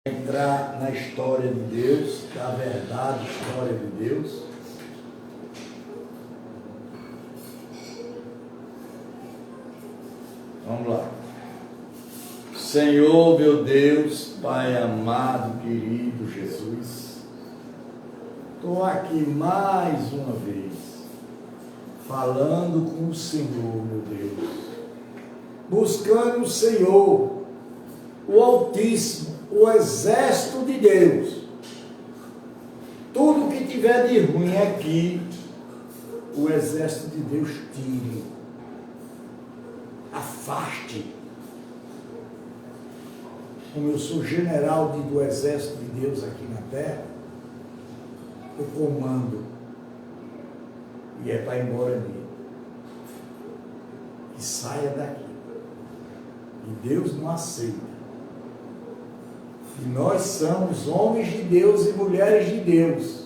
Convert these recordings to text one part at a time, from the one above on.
Entrar na história de Deus, da verdade, história de Deus. Vamos lá. Senhor, meu Deus, Pai amado, querido Jesus, estou aqui mais uma vez, falando com o Senhor, meu Deus, buscando o Senhor, o Altíssimo, o exército de Deus. Tudo que tiver de ruim aqui, o exército de Deus tire, afaste. Como eu sou general do exército de Deus aqui na terra, eu comando, e é para ir embora mesmo, que saia daqui, e Deus não aceita. E nós somos homens de Deus e mulheres de Deus.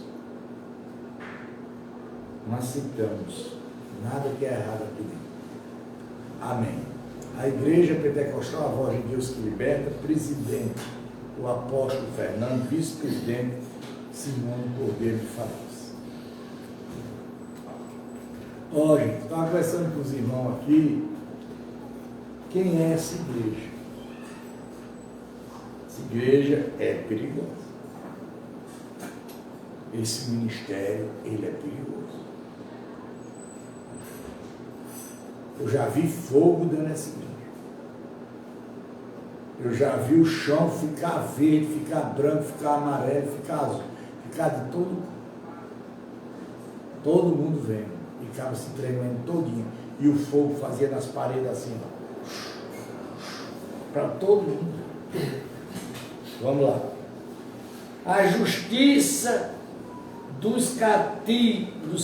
Não aceitamos nada que é errado aqui dentro. Amém. A Igreja Pentecostal, a Voz de Deus que Liberta, presidente, o apóstolo Fernando, vice-presidente, Simone Cordeiro de Farias. Ó, gente, estava conversando com os irmãos aqui, quem é essa igreja? Essa igreja é perigosa. Esse ministério, ele é perigoso. Eu já vi fogo dentro dessa igreja. Eu já vi o chão ficar verde, ficar branco, ficar amarelo, ficar azul, ficar de todo mundo vendo. E ficava se tremendo todinho. E o fogo fazia nas paredes assim, para todo mundo. Vamos lá. A justiça dos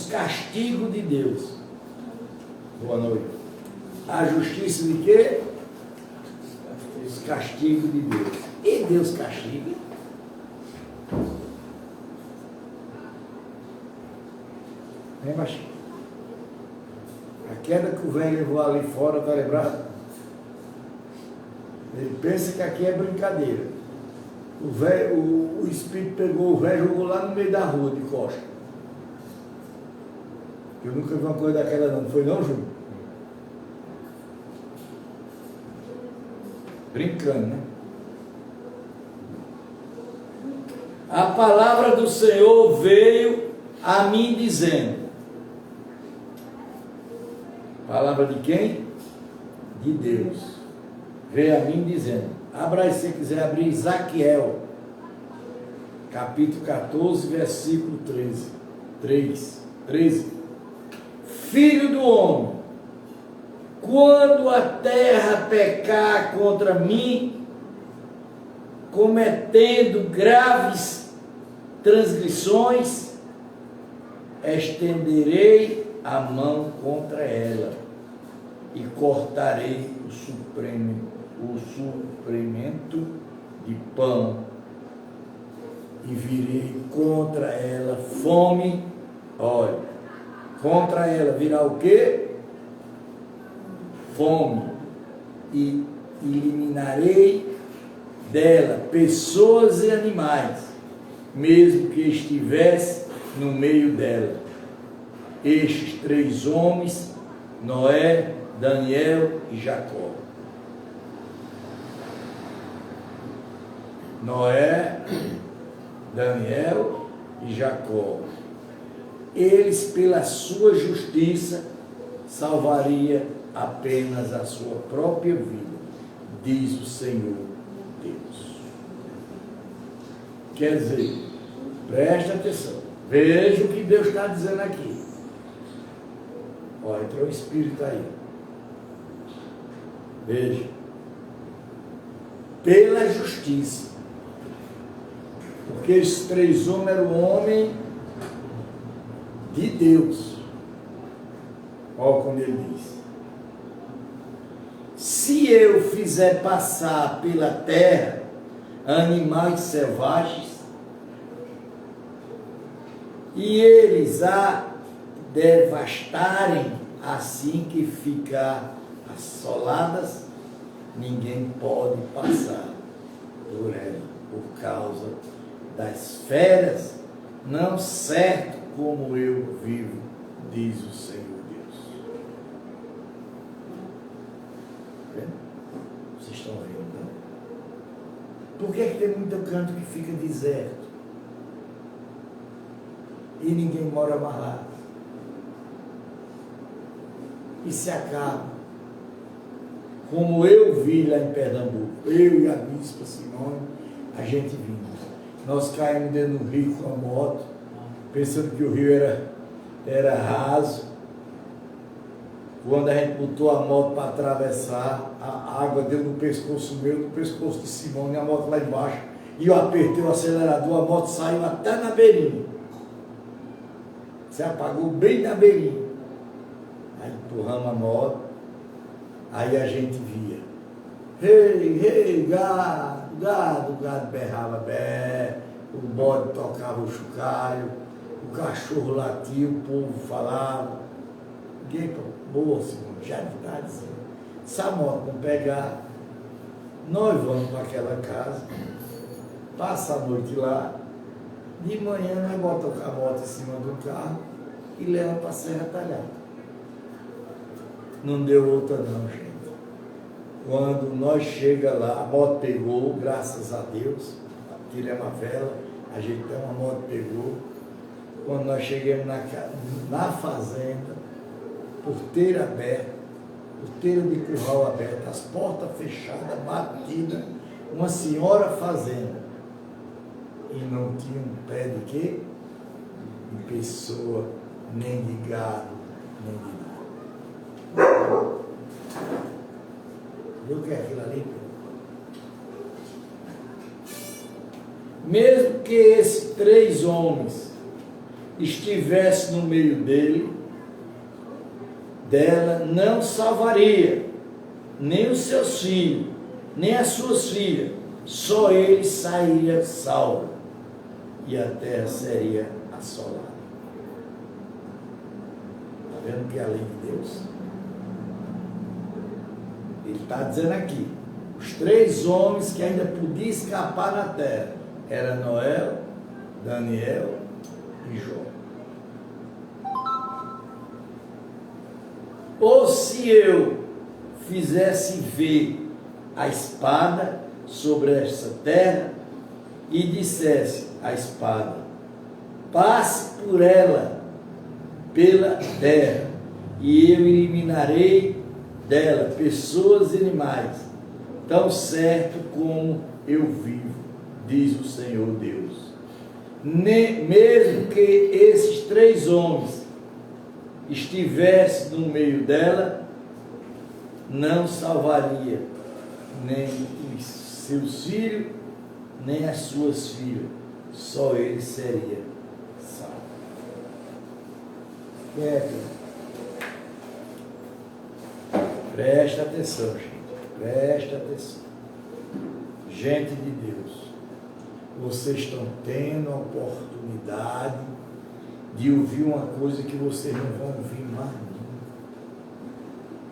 castigos de Deus. Boa noite. A justiça de quê? Os castigos de Deus. E Deus castiga? Vem baixinho. A queda que o velho levou ali fora, está lembrado? Ele pensa que aqui é brincadeira. O espírito pegou o velho e jogou lá no meio da rua, de costa. Eu nunca vi uma coisa daquela não. Foi não, Júnior? Brincando, né? A palavra do Senhor veio a mim dizendo. Palavra de quem? De Deus. Veio a mim dizendo. Abra aí, se você quiser abrir, Ezequiel, capítulo 14, versículo 13. Filho do homem, quando a terra pecar contra mim, cometendo graves transgressões, estenderei a mão contra ela e cortarei o suprimento de pão e virei contra ela fome. Olha, contra ela virá o quê? Fome. E eliminarei dela pessoas e animais, mesmo que estivesse no meio dela. Estes 3 homens, Noé, Daniel e Jacó. Noé, Daniel e Jacó. Eles, pela sua justiça, salvaria apenas a sua própria vida, diz o Senhor Deus. Quer dizer, preste atenção, veja o que Deus está dizendo aqui. Olha, entrou o Espírito aí. Veja. Pela justiça. Porque esses 3 homens eram homens de Deus. Olha como ele diz. Se eu fizer passar pela terra animais selvagens, e eles a devastarem assim que ficar assoladas, ninguém pode passar por ela. por causa das feras, não certo como eu vivo, diz o Senhor Deus. Vendo? Vocês estão vendo, não? Por que tem muito canto que fica deserto? E ninguém mora amarrado? E se acaba. Como eu vi lá em Pernambuco, eu e a bispa Simone, a gente vindo. Nós caímos dentro do rio com a moto, pensando que o rio era raso. Quando a gente botou a moto para atravessar, a água deu no pescoço meu, no pescoço de Simone, a moto lá embaixo, e eu apertei o acelerador, a moto saiu até na beirinha. Se apagou bem na beirinha. Aí empurramos a moto, aí a gente via. Ei, gado, gado, o gado berrava bé, o bode tocava o chocalho, o cachorro latia, o povo falava. Ninguém, boa, Simone, já está dizendo. Se a moto não pegar, nós vamos para aquela casa, passa a noite lá, de manhã nós botamos a moto em cima do carro e leva para a Serra Talhada. Não deu outra não, gente. Quando nós chega lá, a moto pegou, graças a Deus, tiramos a vela, ajeitamos, a moto pegou. Quando nós chegamos na fazenda, porteira aberta, porteira de curral aberta, as portas fechadas, batidas, uma senhora fazenda. E não tinha um pé de quê? De pessoa, nem de gado, nem de nada. Viu o que é aquilo ali? Mesmo que esses 3 homens estivessem no meio dela, não salvaria nem os seus filhos, nem as suas filhas, só ele sairia salvo e a terra seria assolada. Está vendo que é a lei de Deus? Ele está dizendo aqui, os 3 homens que ainda podiam escapar na terra, era Noé, Daniel e Jó. Ou se eu fizesse ver a espada sobre essa terra e dissesse à espada, passe por ela, pela terra, e eu eliminarei dela pessoas e animais, tão certo como eu vivo, diz o Senhor Deus. Mesmo que esses 3 homens estivessem no meio dela, não salvaria nem os seus filhos, nem as suas filhas, só ele seria salvo. Presta atenção, gente, presta atenção. Gente de Deus, vocês estão tendo a oportunidade de ouvir uma coisa que vocês não vão ouvir mais nunca.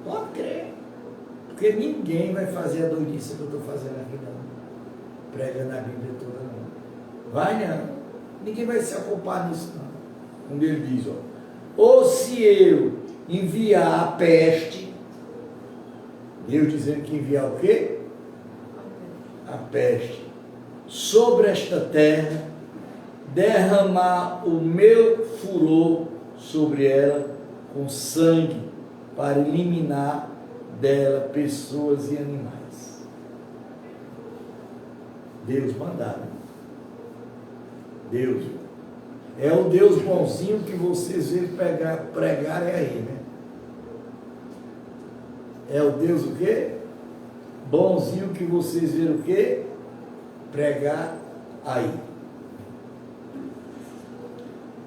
Pode crer. Porque ninguém vai fazer a doidice que eu estou fazendo aqui, não. Pregando a Bíblia toda, não. Vai não. Ninguém vai se ocupar nisso, não. Quando ele diz, ó, ou se eu enviar a peste, Deus dizendo que enviar o quê? A peste sobre esta terra, derramar o meu furor sobre ela com sangue, para eliminar dela pessoas e animais. Deus mandado. Deus. É o Deus bonzinho que vocês veem pregar aí, né? É o Deus o quê? Bonzinho que vocês viram o quê? Pregar aí.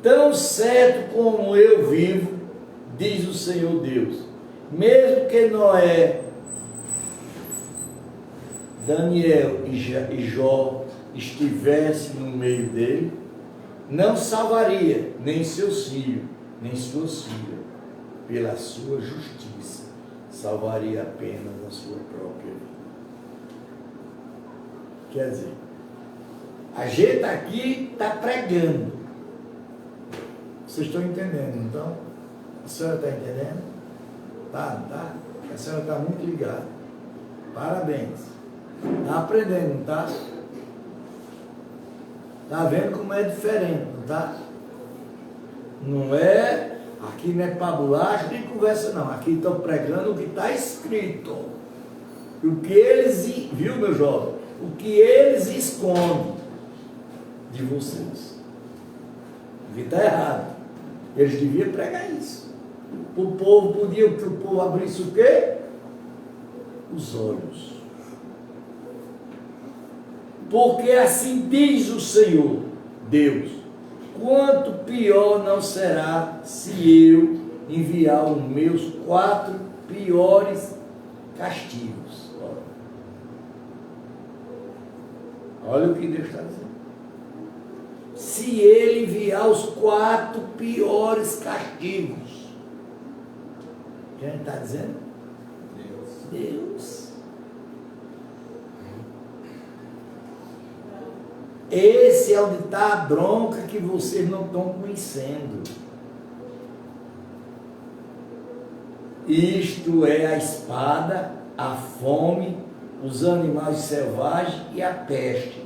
Tão certo como eu vivo, diz o Senhor Deus, mesmo que Noé, Daniel e Jó estivessem no meio dele, não salvaria nem seus filhos, nem suas filhas, pela sua justiça, salvaria apenas a sua própria vida. Quer dizer, A gente aqui está pregando. Vocês estão entendendo, então? A senhora está entendendo? Tá, tá? A senhora está muito ligada. Parabéns. Está aprendendo, não tá? Está vendo como é diferente, não tá? Não é, aqui não é para bolacha nem conversa não. Aqui estão pregando o que está escrito. O que eles, viu meu jovem? O que eles escondem de vocês. Porque está errado. Eles deviam pregar isso. O povo podia que o povo abrisse o quê? Os olhos. Porque assim diz o Senhor, Deus, quanto pior não será se eu enviar os meus 4 piores castigos. Olha o que Deus está dizendo. Se ele enviar os 4 piores castigos. Quem está dizendo? Deus. Esse é onde está a bronca que vocês não estão conhecendo. Isto é a espada, a fome, os animais selvagens e a peste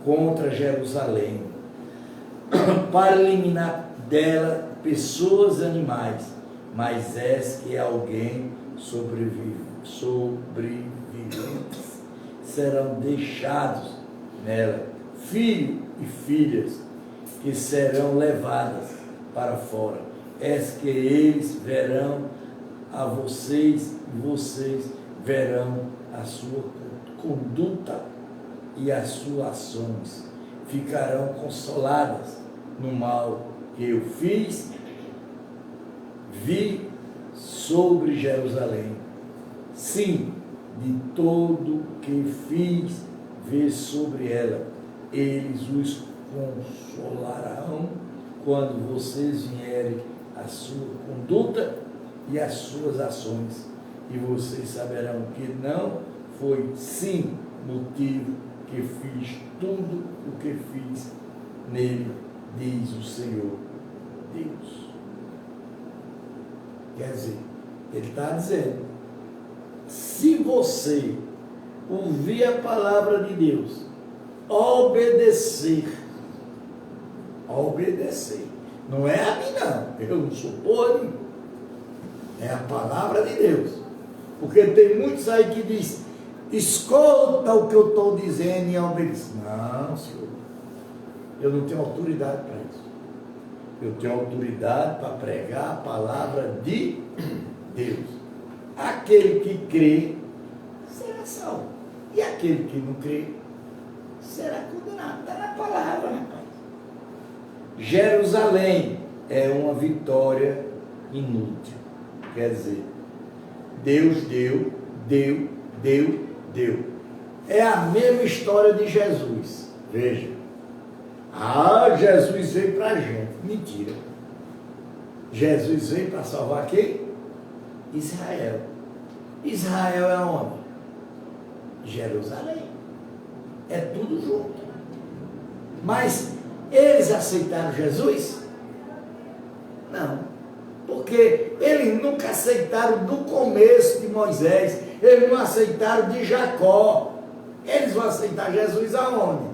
contra Jerusalém, para eliminar dela pessoas e animais, mas que alguém sobreviventes serão deixados nela, filhos e filhas que serão levadas para fora, que eles verão a vocês e vocês verão a sua conduta e as suas ações, ficarão consoladas no mal que eu vi sobre Jerusalém. Sim, de todo que fiz ver sobre ela, eles os consolarão quando vocês vierem a sua conduta e as suas ações, e vocês saberão que não foi sim motivo que fiz tudo o que fiz nele, diz o Senhor Deus. Quer dizer, ele está dizendo, se você ouvir a palavra de Deus, obedecer, não é a mim não, eu não sou porra nenhuma, é a palavra de Deus, porque tem muitos aí que dizem, escuta o que eu estou dizendo e obedece. Não, Senhor, eu não tenho autoridade para isso. Eu tenho autoridade para pregar a palavra de Deus. Aquele que crê será salvo. E aquele que não crê será condenado. Está na palavra, rapaz. Jerusalém é uma vitória inútil. Quer dizer, Deus deu. É a mesma história de Jesus. Veja. Jesus veio para a gente. Mentira. Jesus veio para salvar quem? Israel. Israel é onde? Jerusalém. É tudo junto. Mas eles aceitaram Jesus? Não. Porque eles nunca aceitaram do começo de Moisés. Eles não aceitaram de Jacó. Eles vão aceitar Jesus aonde?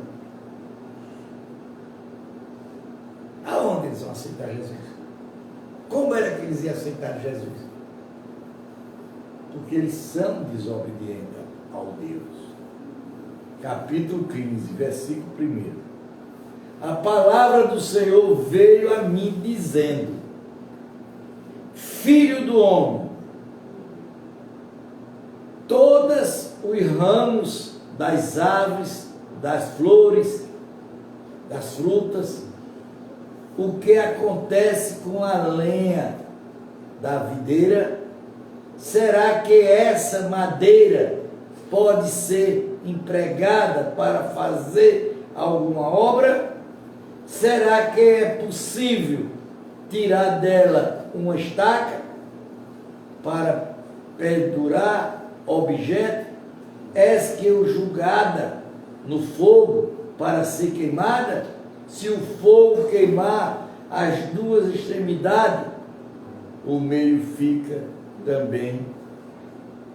Aonde eles vão aceitar Jesus? Como era que eles iam aceitar Jesus? Porque eles são desobedientes ao Deus. Capítulo 15, versículo 1. A palavra do Senhor veio a mim dizendo: Filho do homem, todos os ramos das aves, das flores, das frutas, o que acontece com a lenha da videira? Será que essa madeira pode ser empregada para fazer alguma obra? Será que é possível tirar dela uma estaca para pendurar objeto? És que eu julgada no fogo para ser queimada? Se o fogo queimar as duas extremidades, o meio fica também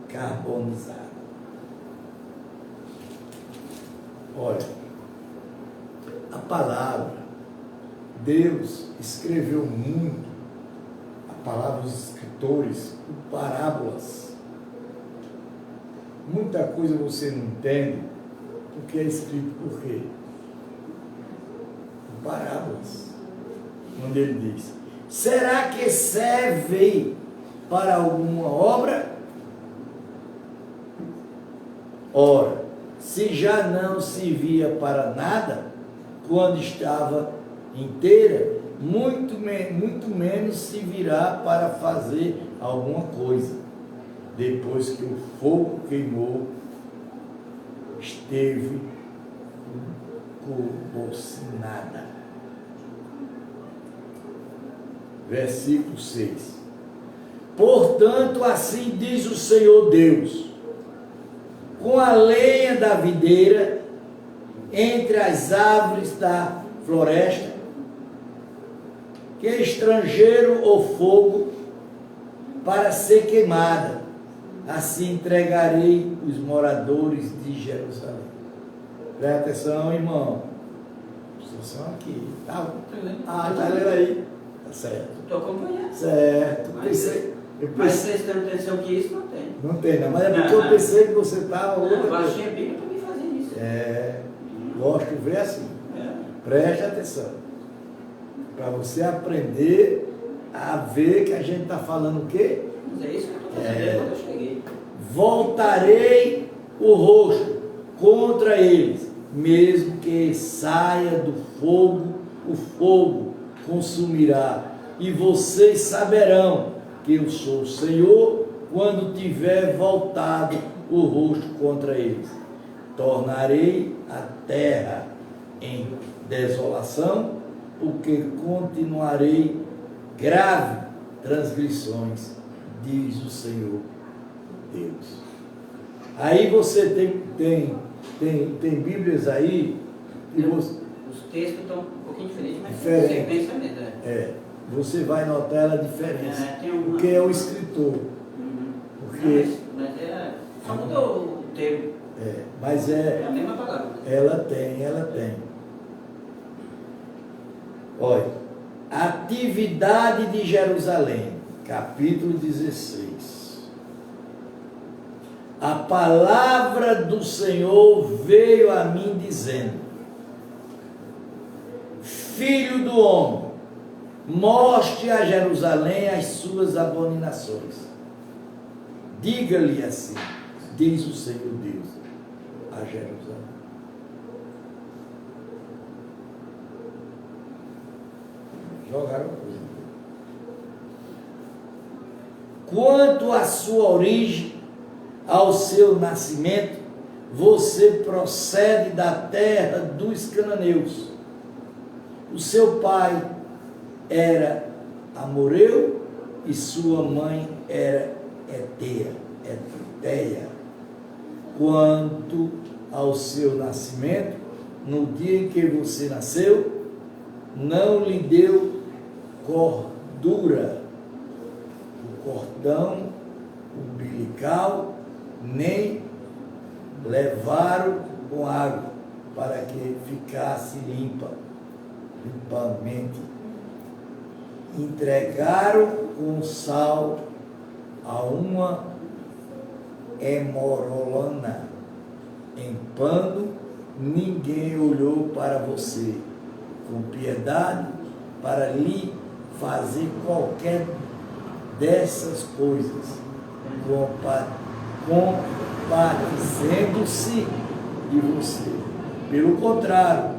carbonizado. Olha, a palavra, Deus escreveu muito, a palavra dos escritores, por parábolas. Muita coisa você não entende, porque é escrito por quê? Por parábolas. Onde ele diz: será que serve para alguma obra? Ora, se já não servia para nada, quando estava inteira, muito menos servirá para fazer alguma coisa, depois que o fogo queimou, esteve cocinada. Versículo 6. Portanto, assim diz o Senhor Deus: com a lenha da videira, entre as árvores da floresta, que é estrangeiro ou fogo, para ser queimada, assim entregarei os moradores de Jerusalém. Presta atenção, irmão. Presta atenção aqui. Tá lendo aí. Tá certo. Estou acompanhando. Certo. Mas prestando atenção que isso não tem. Não tem, não. Mas é porque eu pensei que você estava... Eu baixei a Bíblia para me fazer isso. Gosto de ver assim. Preste atenção. Para você aprender a ver que a gente está falando o quê? Mas é isso que eu estou fazendo quando eu cheguei. Voltarei o rosto contra eles, mesmo que saia do fogo, o fogo consumirá. E vocês saberão que eu sou o Senhor, quando tiver voltado o rosto contra eles. Tornarei a terra em desolação, porque continuarei grave transgressões, diz o Senhor Deus. Aí você tem Bíblias aí, e você, os textos estão um pouquinho diferentes, mas diferente. tem sequência mesmo. Você vai notar a diferença, porque é o escritor. Porque, não, mas só mudou o termo. Mas é a mesma palavra. Ela tem. Olha, atividade de Jerusalém, capítulo 16. A palavra do Senhor veio a mim dizendo: filho do homem, mostre a Jerusalém as suas abominações. Diga-lhe assim, diz o Senhor Deus, a Jerusalém. Jogaram coisa. Quanto à sua origem, ao seu nascimento, você procede da terra dos cananeus. O seu pai era amoreu e sua mãe era eteia. Quanto ao seu nascimento, no dia em que você nasceu, não lhe deu cordura, o cordão umbilical, nem levaram com água para que ficasse limpamente. Entregaram com sal a uma hemorolana em pano, ninguém olhou para você com piedade para lhe fazer qualquer dessas coisas, compadecendo-se de você. Pelo contrário,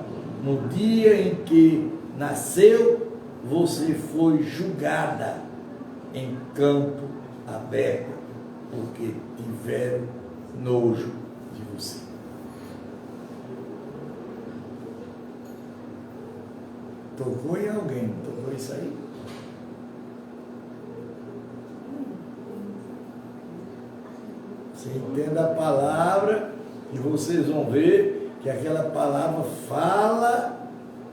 no dia em que nasceu, você foi julgada em campo aberto, porque tiveram nojo de você. Tocou em alguém, não tocou isso aí? Você entenda a palavra e vocês vão ver que aquela palavra fala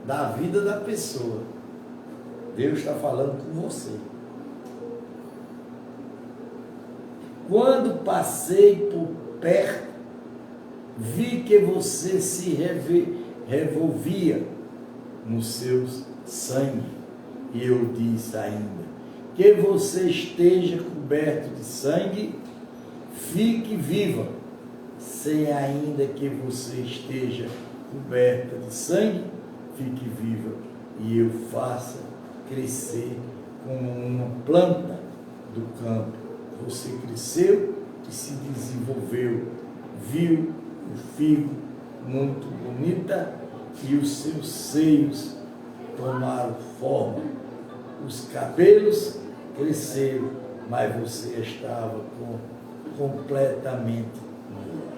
da vida da pessoa. Deus está falando com você. Quando passei por perto, vi que você se revolvia no seu sangue. E eu disse ainda, que você esteja coberto de sangue, fique viva. Sei ainda que você esteja coberta de sangue, fique viva. E eu faça crescer como uma planta do campo. Você cresceu e se desenvolveu, viu o figo muito bonita e os seus seios tomaram forma. Os cabelos cresceram, mas você estava completamente nua.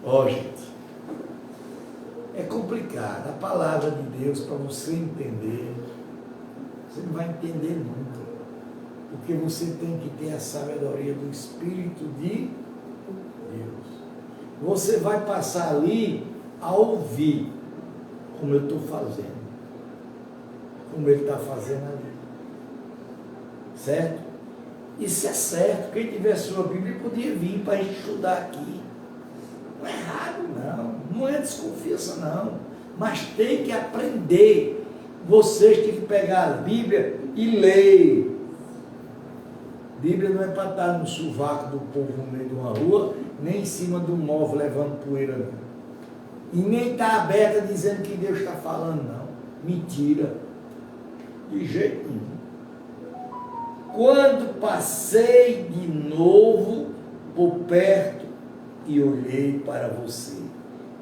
Ó, gente, é complicado. A palavra de Deus, para você entender, você não vai entender nunca. Porque você tem que ter a sabedoria do Espírito de Deus. Você vai passar ali a ouvir, como eu estou fazendo. Como ele está fazendo ali. Certo? Isso é certo. Quem tiver sua Bíblia podia vir para a gente estudar aqui. Não é errado, não. Não é desconfiança, não. Mas tem que aprender. Vocês têm que pegar a Bíblia e ler. Bíblia não é para estar no sovaco do povo no meio de uma rua, nem em cima de um móvel levando poeira, não. E nem está aberta dizendo que Deus está falando, não. Mentira. De jeito nenhum. Quando passei de novo por perto e olhei para você,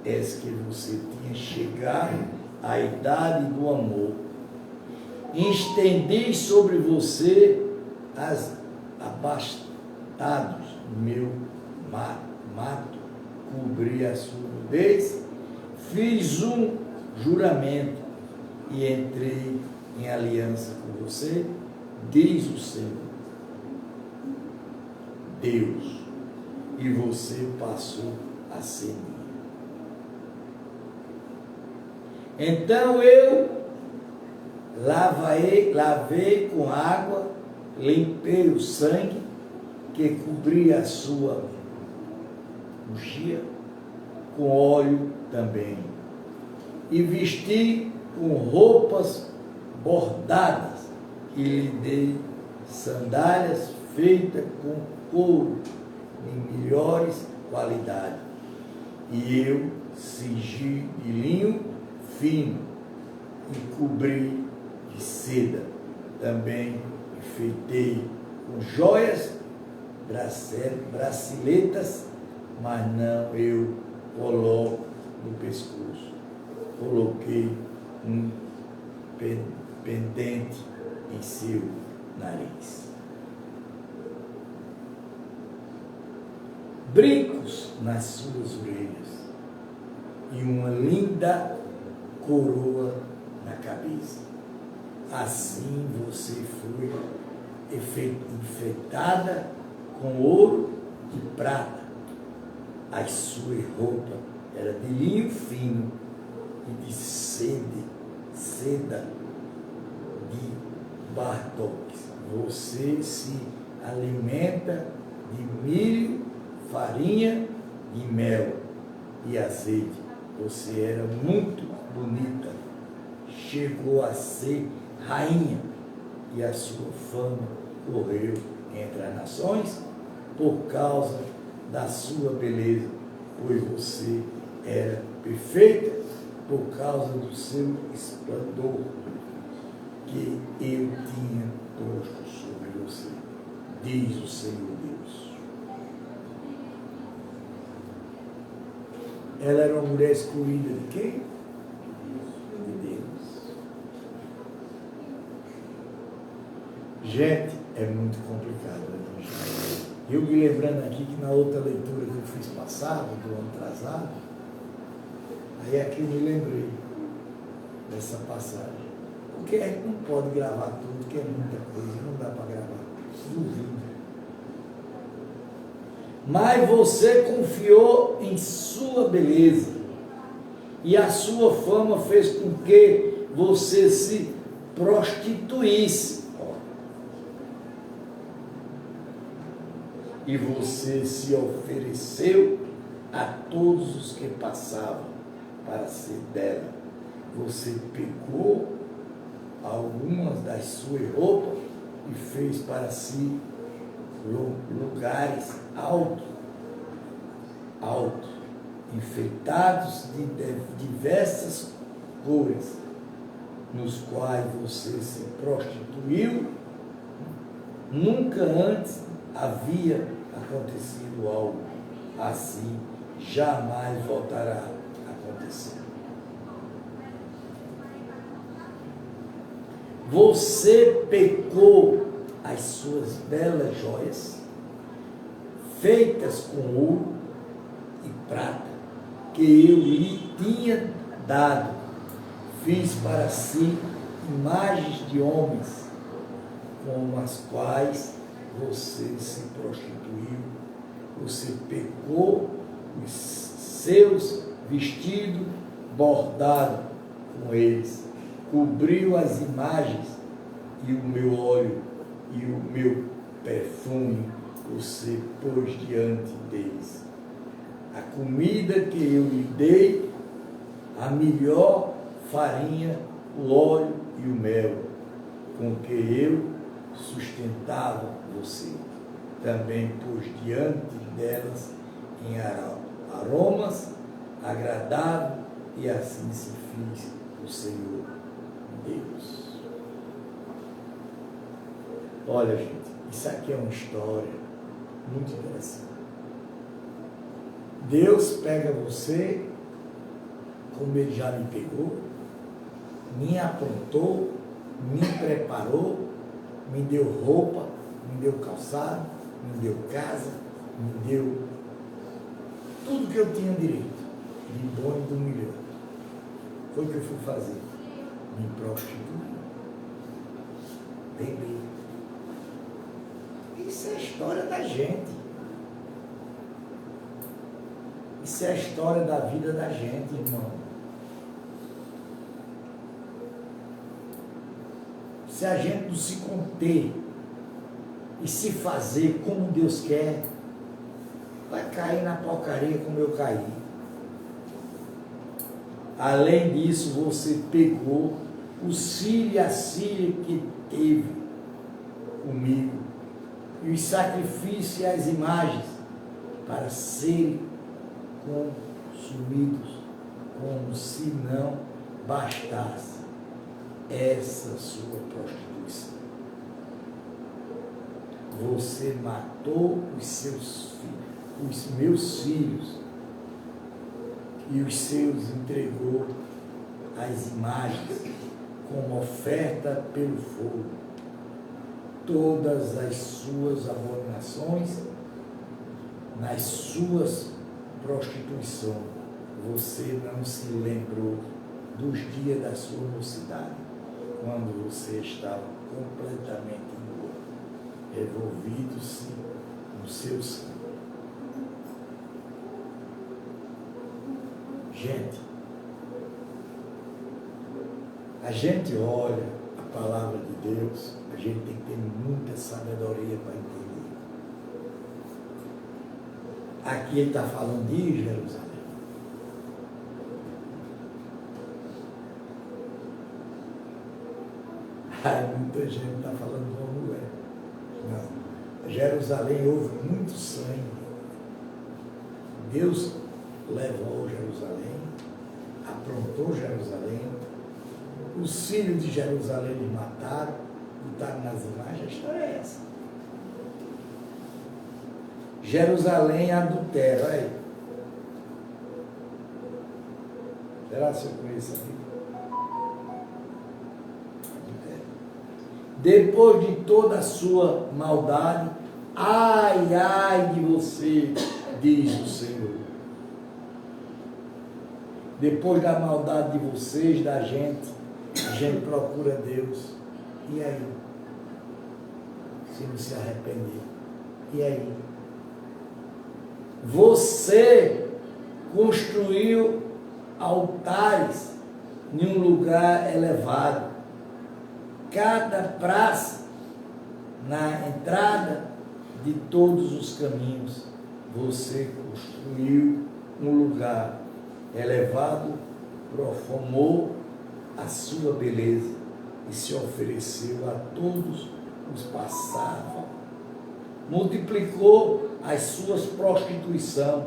és que você tinha chegado à idade do amor. Estendi sobre você as abastados do meu mato, cobri a sua nudez, fiz um juramento e entrei em aliança com você, diz o Senhor Deus, e você passou a ser minha. Então eu lavei com água, limpei o sangue que cobria a sua mochila, com óleo também, e vesti com roupas bordadas, e lhe dei sandálias feitas com couro de melhores qualidades, e eu cingi de linho fino e cobri de seda, também enfeitei com joias, braceletas, mas não eu coloco no pescoço. Coloquei um pendente em seu nariz. Brincos nas suas orelhas e uma linda coroa na cabeça. Assim você foi enfeitada com ouro e prata. As suas roupas eram de linho fino e de seda de bardoques. Você se alimenta de milho, farinha e mel e azeite. Você era muito bonita, chegou a ser rainha, e a sua fama correu entre as nações por causa da sua beleza, pois você era perfeita por causa do seu esplendor que eu tinha posto sobre você, diz o Senhor Deus. Ela era uma mulher escolhida de quem? De Deus. Gente, é muito complicado, né? Eu me lembrando aqui que na outra leitura que eu fiz passado, do ano atrasado, aí aqui eu me lembrei dessa passagem. Porque a gente não pode gravar tudo, porque é muita coisa, não dá para gravar. Duvido. Mas você confiou em sua beleza, e a sua fama fez com que você se prostituísse. E você se ofereceu a todos os que passavam para ser dela. Você pegou algumas das suas roupas e fez para si lugares altos, enfeitados de diversas cores, nos quais você se prostituiu. Nunca antes havia acontecido algo assim, jamais voltará a acontecer. Você pecou as suas belas joias, feitas com ouro e prata, que eu lhe tinha dado. Fiz para si imagens de homens, com as quais você se prostituiu. Você pegou os seus vestidos bordados com eles, cobriu as imagens, e o meu óleo e o meu perfume você pôs diante deles. A comida que eu lhe dei, a melhor farinha, o óleo e o mel, com que eu sustentava você. Também pôs diante delas em aromas agradáveis, e assim se fez o Senhor Deus. Olha, gente, isso aqui é uma história muito interessante. Deus pega você, como Ele já me pegou, me aprontou, me preparou, me deu roupa, me deu calçado, me deu casa, me deu tudo que eu tinha direito, de bom e do melhor. Foi o que eu fui fazer, me prostituir. Bem. Isso é a história da gente. Isso é a história da vida da gente, irmão. Se a gente não se conter e se fazer como Deus quer, vai cair na porcaria como eu caí. Além disso, você pegou o filho e a filha que teve comigo, e os sacrifícios e as imagens, para serem consumidos, como se não bastasse essa sua prostituição. Você matou os seus filhos, os meus filhos, e os seus entregou às imagens como oferta pelo fogo. Todas as suas abominações, nas suas prostituições, você não se lembrou dos dias da sua mocidade, quando você estava completamente nu, revolvido-se no seu sangue. Gente, a gente olha a palavra de Deus, a gente tem que ter muita sabedoria para entender. Aqui ele está falando de Jerusalém. Muita gente está falando de uma mulher. Não. Jerusalém houve muito sangue. Deus levou Jerusalém, aprontou Jerusalém, os filhos de Jerusalém eles mataram, botaram nas imagens. A história é essa. Jerusalém adultera, olha aí. Será que eu conheço aqui? Adultera. Depois de toda a sua maldade, ai, ai de você, diz o Senhor. Depois da maldade de vocês, da gente, a gente procura Deus. E aí? Se não se arrepender. E aí? Você construiu altares em um lugar elevado. Cada praça na entrada de todos os caminhos, você construiu um lugar elevado, profanou a sua beleza e se ofereceu a todos os passavam. Multiplicou as suas prostituições.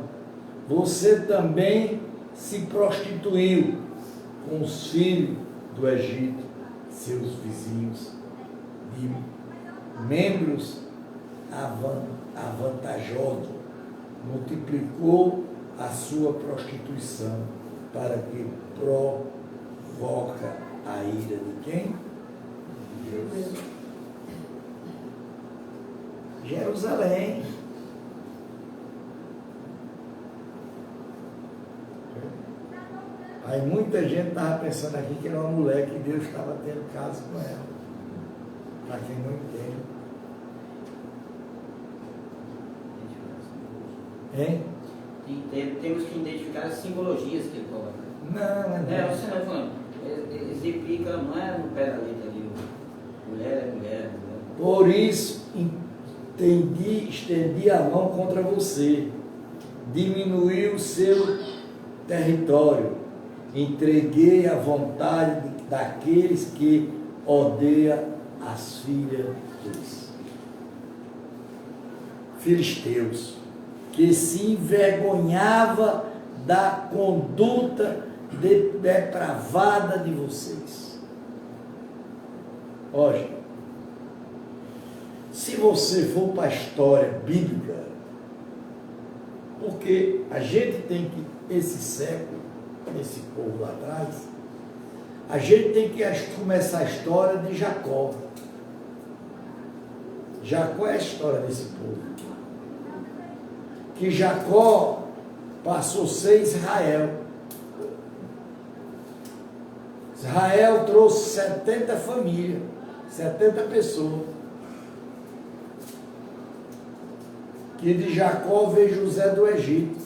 Você também se prostituiu com os filhos do Egito, seus vizinhos, de membros avantajosos. Multiplicou a sua prostituição para que provoca a ira de quem? Deus. Jerusalém. Aí muita gente estava pensando aqui que era uma mulher que Deus estava tendo caso com ela. Para quem não entende. Hein? Temos que identificar as simbologias que ele coloca. Não. Você não falando. Exemplifica, não é no pé da letra ali. Mulher é mulher. Por isso, estendi a mão contra você. Diminuí o seu território. Entreguei a vontade daqueles que odeiam as filhas dos filisteus, que se envergonhava da conduta depravada de vocês. Olha, se você for para a história bíblica, porque a gente tem que, esse século, esse povo lá atrás, a gente tem que começar a história de Jacó. Jacó é a história desse povo. Que Jacó passou a ser Israel. Israel trouxe 70 famílias, 70 pessoas. Que de Jacó veio José do Egito.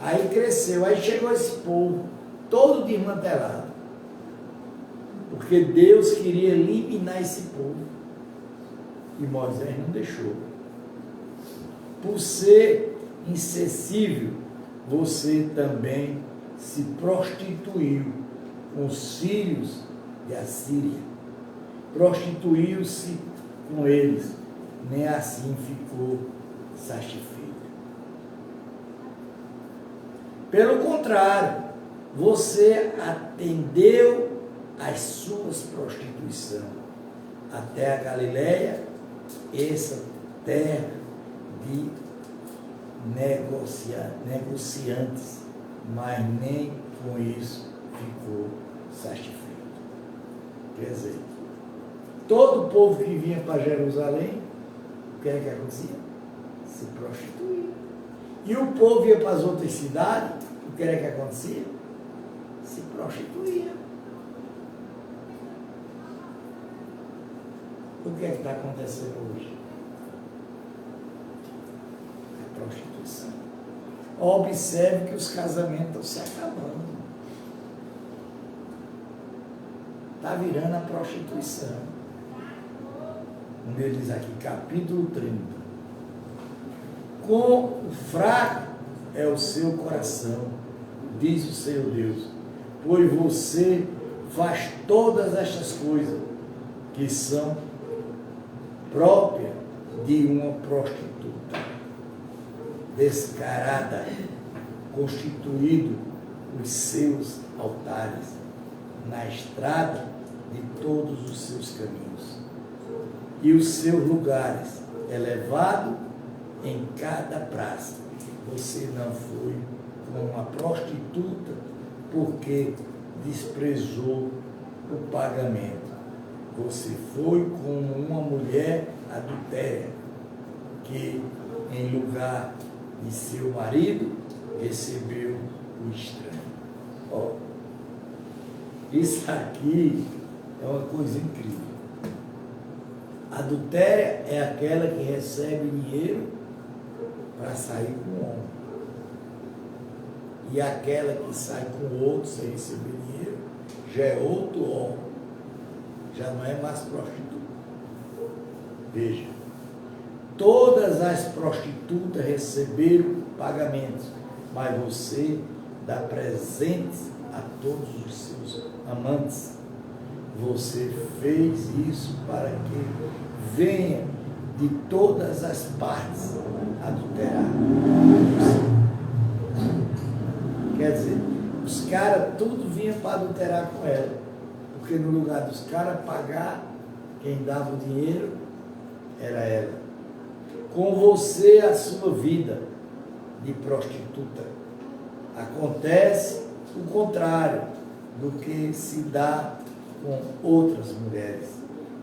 Aí cresceu, aí chegou esse povo, todo desmantelado. Porque Deus queria eliminar esse povo. E Moisés não deixou. Por ser insensível, você também se prostituiu com os filhos de Assíria. Prostituiu-se com eles, nem assim ficou satisfeito. Pelo contrário, você atendeu às suas prostituições até a Galileia, essa terra de negociantes, mas nem com isso ficou satisfeito. Quer dizer, todo o povo que vinha para Jerusalém, o que é que acontecia? Se prostituía. E o povo ia para as outras cidades, o que era que acontecia? Se prostituía. O que é que está acontecendo hoje? A prostituição. Observe que os casamentos estão se acabando. Está virando a prostituição. Como ele diz aqui, capítulo 30. Com o fraco é o seu coração, diz o Senhor Deus, pois você faz todas estas coisas que são próprias de uma prostituta descarada, constituído os seus altares na estrada de todos os seus caminhos e os seus lugares elevados em cada praça. Você não foi como uma prostituta porque desprezou o pagamento. Você foi como uma mulher adultéria que, em lugar de seu marido, recebeu o estranho. Ó, isso aqui é uma coisa incrível. Adultéria é aquela que recebe dinheiro para sair com o homem. E aquela que sai com outro sem receber dinheiro, já é outro homem. Já não é mais prostituta. Veja, todas as prostitutas receberam pagamentos, mas você dá presentes a todos os seus amantes. Você fez isso para que venha de todas as partes adulterar. Quer dizer, os caras tudo vinha para adulterar com ela, porque no lugar dos caras pagar, quem dava o dinheiro era ela. Com você, a sua vida de prostituta. Acontece o contrário do que se dá com outras mulheres.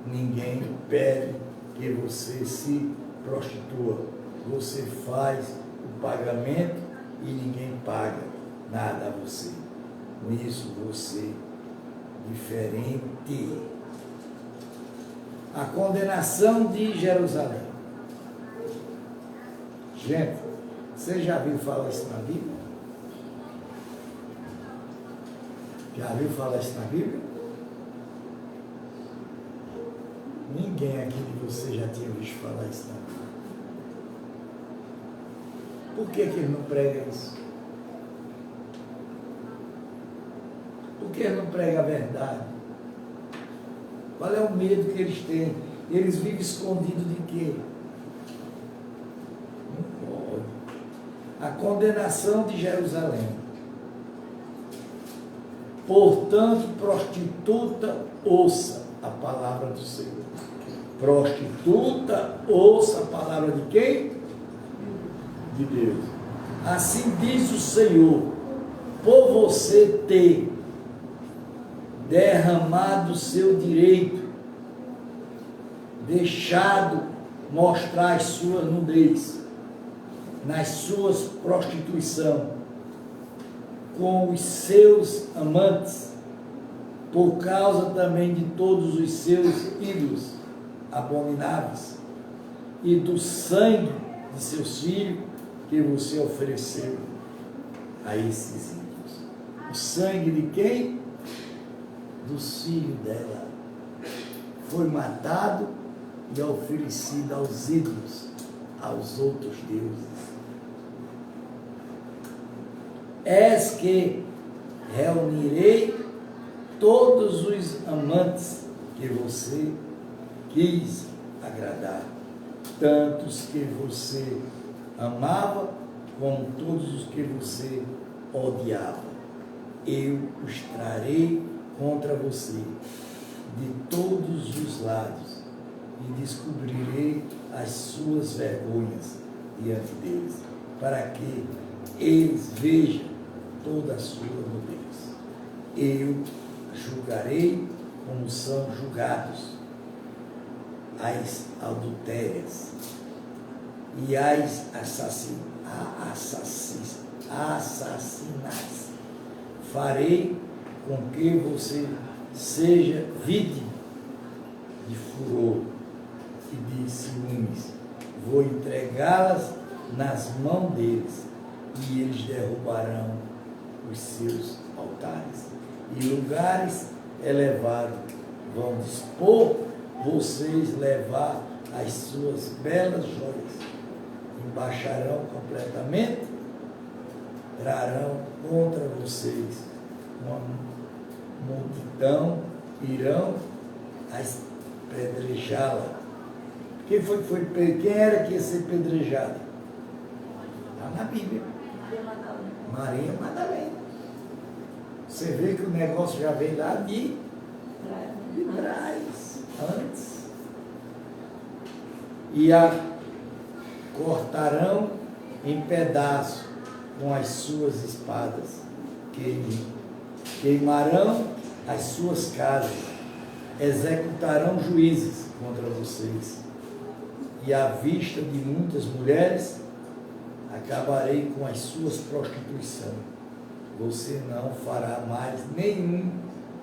Ninguém pede que você se prostitua. Você faz o pagamento e ninguém paga nada a você. Nisso você diferente. A condenação de Jerusalém. Gente, você já viu falar isso na Bíblia? Já viu falar isso na Bíblia? Ninguém aqui de você já tinha visto falar isso na Bíblia. Por que ele não prega isso? Por que ele não prega a verdade? Qual é o medo que eles têm? Eles vivem escondidos de quê? Não pode. A condenação de Jerusalém. Portanto, prostituta, ouça a palavra do Senhor. Prostituta, ouça a palavra de quem? De Deus. Assim diz o Senhor, por você ter derramado o seu direito, deixado mostrar as suas nudez, nas suas prostituição, com os seus amantes, por causa também de todos os seus ídolos abomináveis e do sangue de seus filhos que você ofereceu a esses ídolos. O sangue de quem? Dos filhos dela. Foi matado e oferecido aos ídolos, aos outros deuses. És que reunirei todos os amantes que você quis agradar, tantos que você amava, como todos os que você odiava. Eu os trarei contra você de todos os lados e descobrirei as suas vergonhas diante deles, para que eles vejam toda a sua nudez. Eu julgarei como são julgados as adultérias e as assassinas. Farei com que você seja vítima de furor e de ciúmes. Vou entregá-las nas mãos deles e eles derrubarão os seus altares. E lugares elevados vão dispor vocês levar as suas belas joias. Embaixarão completamente, trarão contra vocês uma multidão, irão apedrejá-la. Quem era que ia ser pedrejado? Está na Bíblia. Maria Madalena. Você vê que o negócio já veio lá de trás, antes. E a cortarão em pedaços com as suas espadas, queimarão as suas casas, executarão juízes contra vocês, e à vista de muitas mulheres, acabarei com as suas prostituições. Você não fará mais nenhum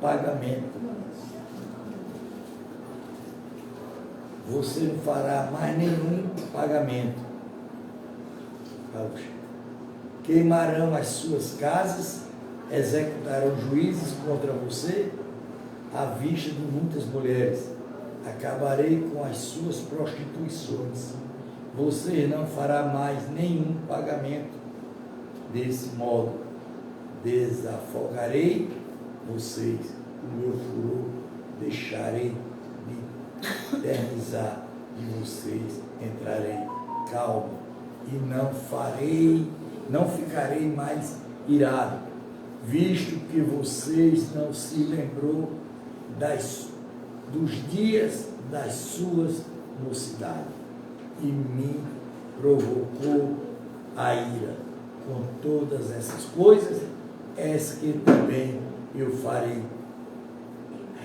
pagamento. Você não fará mais nenhum pagamento. Queimarão as suas casas, executarão juízes contra você, à vista de muitas mulheres. Acabarei com as suas prostituições. Você não fará mais nenhum pagamento. Desse modo, desafogarei vocês, o meu furor deixarei de eternizar, e vocês entrarei calmo, e não ficarei mais irado, visto que vocês não se lembrou dos dias das suas mocidades, e me provocou a ira. Com todas essas coisas, que também eu farei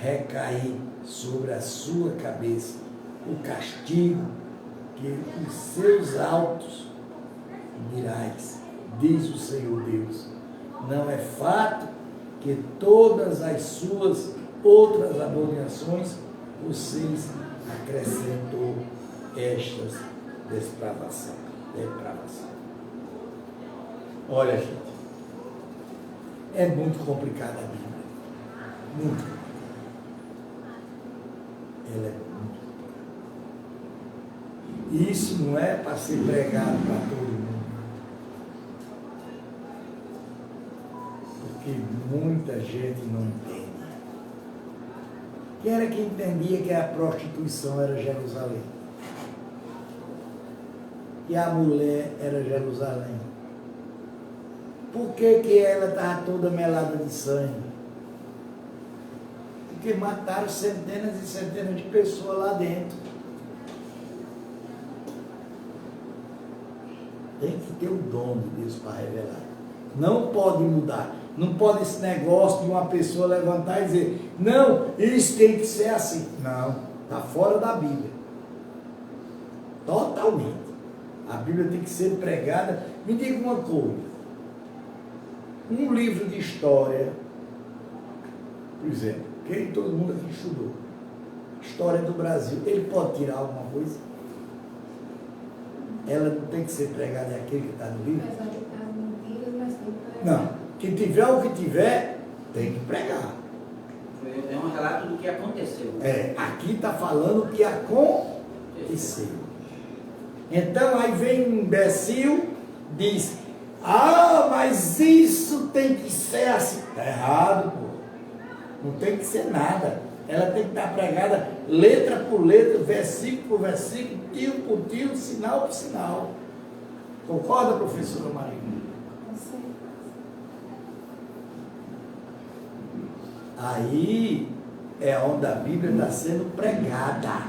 recair sobre a sua cabeça o castigo que os seus altos mirais, diz o Senhor Deus. Não é fato que todas as suas outras abominações vocês acrescentou estas depravação. Olha, gente, é muito complicada a Bíblia. Muito. Ela é muito complicada. E isso não é para ser pregado para todo mundo. Porque muita gente não entende. Quem era que entendia que a prostituição era Jerusalém? Que a mulher era Jerusalém? Por que ela estava toda melada de sangue? Porque mataram centenas e centenas de pessoas lá dentro. Tem que ter o dom de Deus para revelar. Não pode mudar. Não pode esse negócio de uma pessoa levantar e dizer, não, isso tem que ser assim. Não, está fora da Bíblia. Totalmente. A Bíblia tem que ser pregada. Me diga uma coisa. Um livro de história, por exemplo, que todo mundo aqui estudou, história do Brasil, ele pode tirar alguma coisa? Ela não tem que ser pregada, é aquele que está no livro? Não, que tiver o que tiver, tem que pregar. É um relato do que aconteceu. Aqui está falando o que aconteceu. Então aí vem um imbecil, diz, mas isso tem que ser assim. Está errado, pô. Não tem que ser nada. Ela tem que estar pregada letra por letra, versículo por versículo, tio por tio, sinal por sinal. Concorda, professora Maria? Aí é onde a Bíblia está sendo pregada.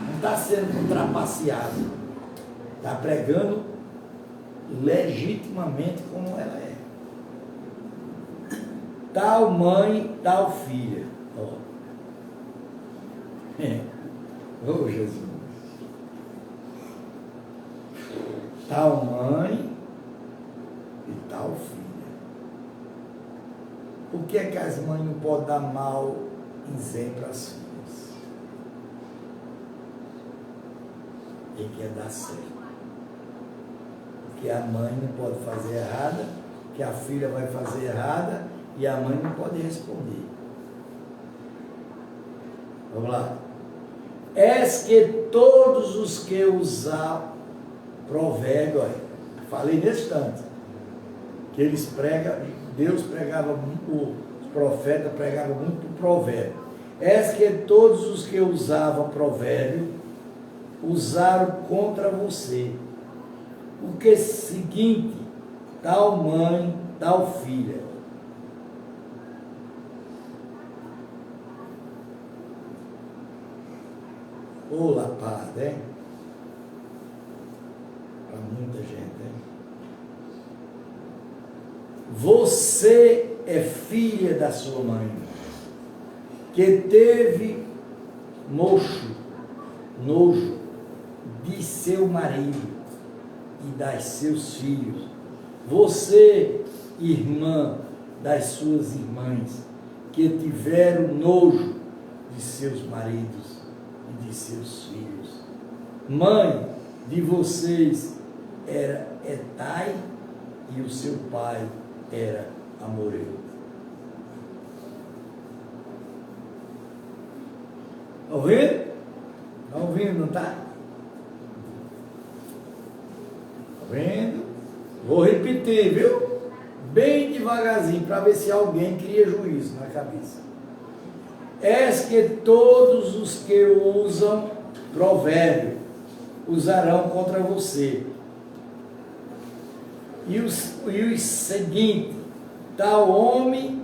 Não está sendo trapaceada. Está pregando legitimamente como ela é. Tal mãe, tal filha. Oh, Jesus. Tal mãe e tal filha. Por que é que as mães não podem dar mal exemplo às filhas? Tem que dar certo. Que a mãe não pode fazer errada, que a filha vai fazer errada e a mãe não pode responder. Vamos lá. Que todos os que usar provérbio, falei nesse instante, que eles pregam, Deus pregava muito, os profetas pregavam muito o provérbio. Que todos os que usavam provérbio usaram contra você. O que é o seguinte, tal mãe, tal filha. Ô, lapada, hein? Para muita gente, hein? Você é filha da sua mãe, que teve nojo de seu marido e das seus filhos. Você, irmã das suas irmãs, que tiveram nojo de seus maridos e de seus filhos. Mãe de vocês Etai e o seu pai era amoreu. Está ouvindo? Está ouvindo, não está? Está vendo? Vou repetir, viu? Bem devagarzinho, para ver se alguém cria juízo na cabeça. És que todos os que usam provérbio usarão contra você. E o seguinte, tal homem,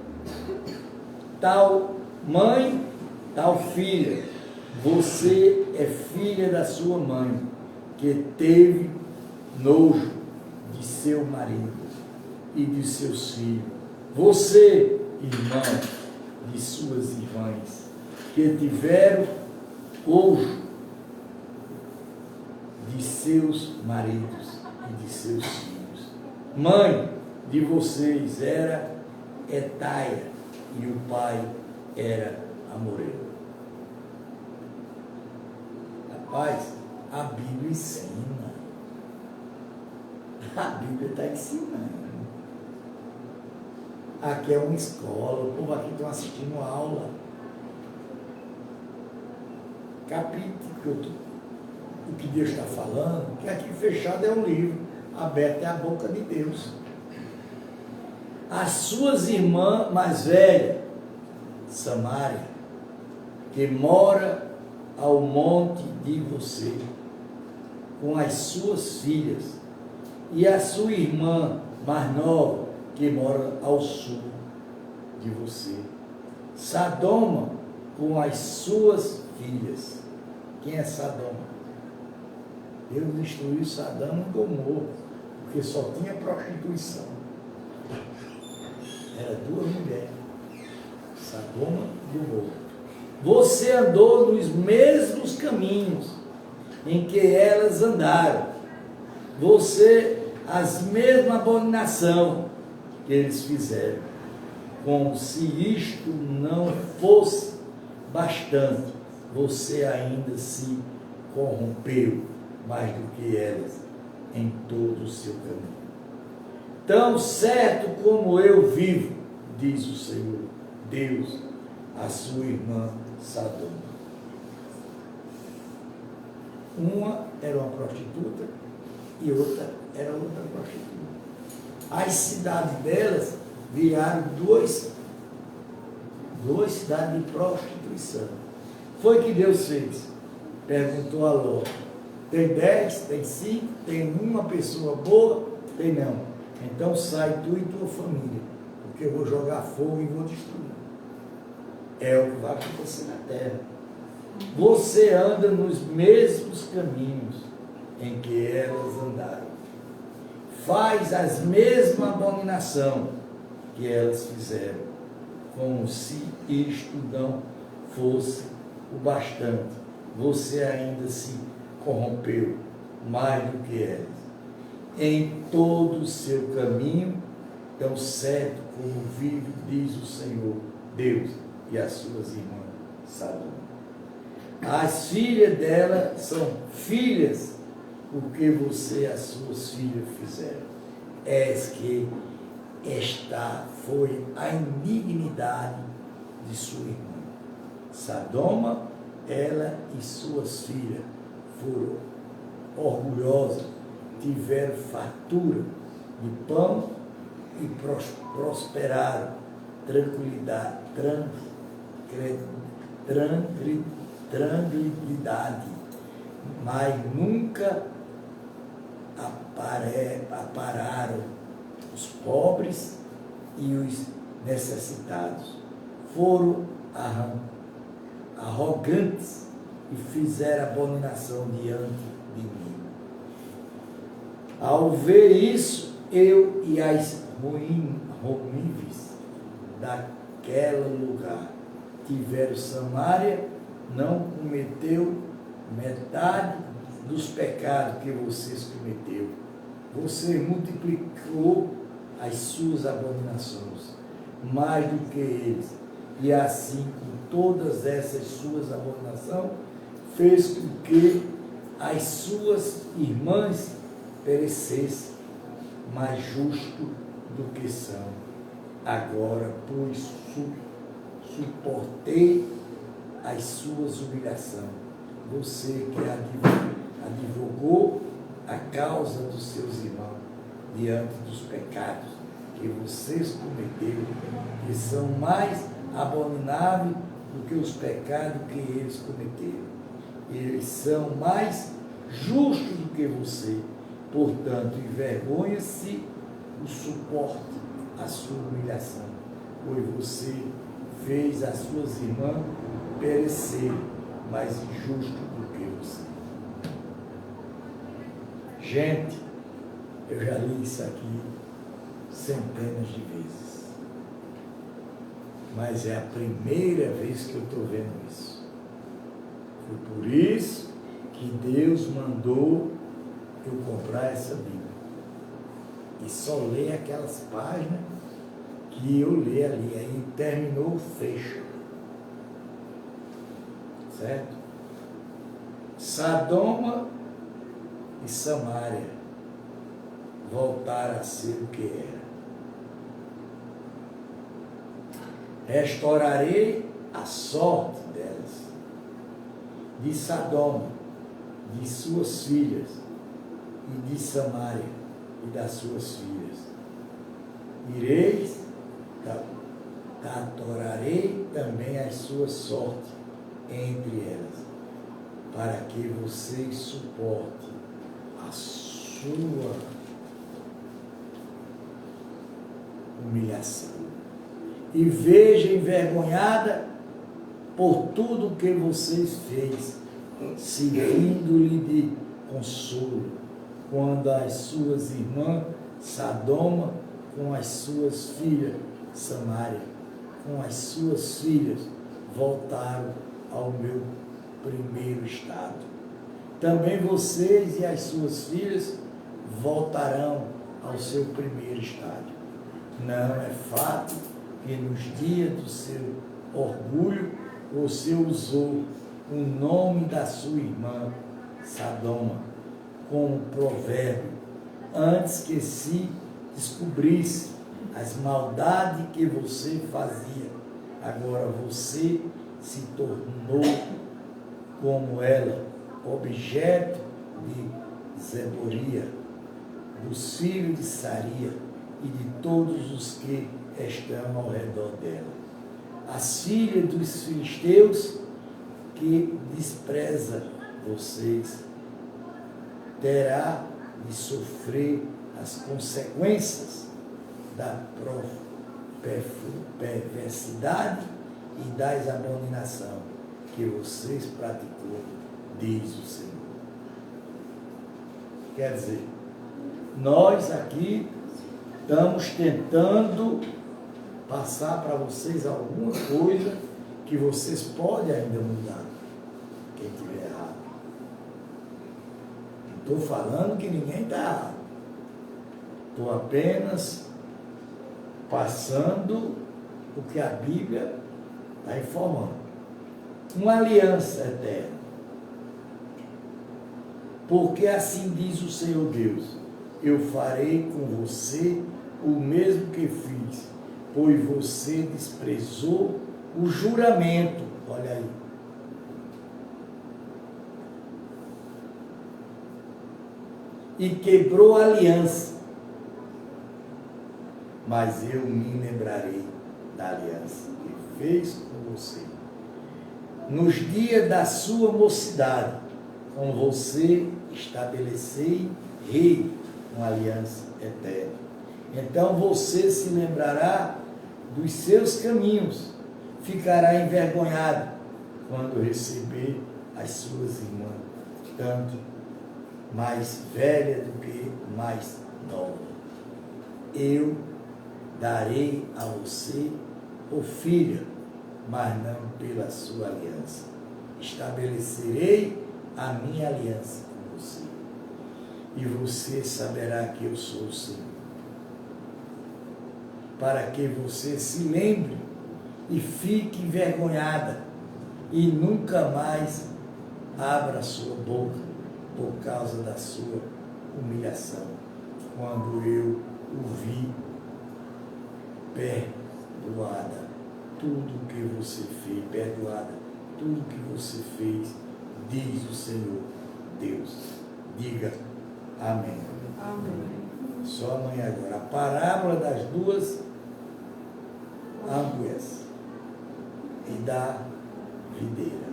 tal mãe, tal filha, você é filha da sua mãe, que teve nojo de seu marido e de seus filhos. Você, irmã, de suas irmãs, que tiveram nojo de seus maridos e de seus filhos. Mãe de vocês era Etaia e o pai era Amoreu. Rapaz, a Bíblia ensina. A Bíblia está ensinando. Aqui é uma escola, o povo aqui está assistindo aula. Capítulo, o que Deus está falando, que aqui fechado é um livro, aberto é a boca de Deus. As suas irmãs mais velhas, Samaria, que mora ao monte de você, com as suas filhas, e a sua irmã mais nova, que mora ao sul de você. Sadoma, com as suas filhas. Quem é Sadoma? Deus destruiu Sadoma e Gomorra, porque só tinha prostituição. Era duas mulheres, Sadoma e Gomorra. Você andou nos mesmos caminhos em que elas andaram. Você, as mesmas abominações que eles fizeram. Como se isto não fosse bastante, você ainda se corrompeu mais do que elas em todo o seu caminho. Tão certo como eu vivo, diz o Senhor Deus, a sua irmã Sadoma. Uma era uma prostituta e outra era outra prostituta. As cidades delas viraram duas cidades de prostituição. Foi que Deus fez. Perguntou a Ló: tem 10, tem 5, tem uma pessoa boa? Tem não. Então sai tu e tua família, porque eu vou jogar fogo e vou destruir. É o que vai acontecer na terra. Você anda nos mesmos caminhos em que elas andaram. Faz as mesmas abominações que elas fizeram, como se isto não fosse o bastante. Você ainda se corrompeu mais do que elas. Em todo o seu caminho, tão certo como vive, diz o Senhor Deus, e as suas irmãs Sadoma. As filhas dela são filhas porque você e as suas filhas fizeram. És que esta foi a indignidade de sua irmã. Sadoma, ela e suas filhas foram orgulhosas, tiveram fartura de pão e prosperaram tranquilidade, tranquilidade, mas nunca apararam os pobres e os necessitados. Foram arrogantes e fizeram abominação diante de mim. Ao ver isso, eu e as ruínas daquele lugar tiveram Samaria, não cometeu metade dos pecados que vocês cometeram. Você multiplicou as suas abominações mais do que eles, e assim com todas essas suas abominações fez com que as suas irmãs perecessem mais justo do que são. Agora, pois, suportei as suas humilhações. Você que advogou a causa dos seus irmãos diante dos pecados que vocês cometeram, que são mais abomináveis do que os pecados que eles cometeram. Eles são mais justos do que você. Portanto, envergonha-se o suporte, a sua humilhação, pois você fez as suas irmãs perecer, mais injusto do que você. Gente, eu já li isso aqui centenas de vezes, mas é a primeira vez que eu estou vendo isso. Foi por isso que Deus mandou eu comprar essa Bíblia. E só ler aquelas páginas que eu li ali. Aí terminou, fecha. Certo? Sodoma e Samaria voltaram a ser o que era. Restaurarei a sorte delas, de Sodoma, de suas filhas, e de Samaria, e das suas filhas. Ireis, capturarei também as suas sortes entre elas, para que vocês suportem a sua humilhação e veja envergonhada por tudo que vocês fez, servindo-lhe de consolo, quando as suas irmãs Sodoma com as suas filhas Samaria com as suas filhas voltaram ao meu primeiro estado. Também vocês e as suas filhas voltarão ao seu primeiro estado. Não é fato que nos dias do seu orgulho você usou o nome da sua irmã Sodoma como provérbio, antes que se descobrisse as maldades que você fazia. Agora você se tornou como ela, objeto de zeboria, dos filhos de Saria e de todos os que estão ao redor dela. As filhas dos filisteus que despreza vocês terá de sofrer as consequências da perversidade e das abominações que vocês praticou, diz o Senhor. Quer dizer, nós aqui estamos tentando passar para vocês alguma coisa que vocês podem ainda mudar, quem estiver errado. Não estou falando que ninguém está errado. Estou apenas passando o que a Bíblia está informando. Uma aliança eterna. Porque assim diz o Senhor Deus: eu farei com você o mesmo que fiz, pois você desprezou o juramento. Olha aí. E quebrou a aliança. Mas eu me lembrarei da aliança que fez com você nos dias da sua mocidade, com você estabeleci rei, uma aliança eterna. Então você se lembrará dos seus caminhos, ficará envergonhado quando receber as suas irmãs, tanto mais velha do que mais nova. Eu darei a você, ó filha, mas não pela sua aliança. Estabelecerei a minha aliança com você, e você saberá que eu sou o Senhor. Para que você se lembre e fique envergonhada, e nunca mais abra sua boca por causa da sua humilhação. quando eu o vi, perdoada tudo que você fez, perdoada tudo que você fez, diz o Senhor Deus. Diga amém. Amém. Só amanhã agora. A parábola das duas ânguias e da videiras.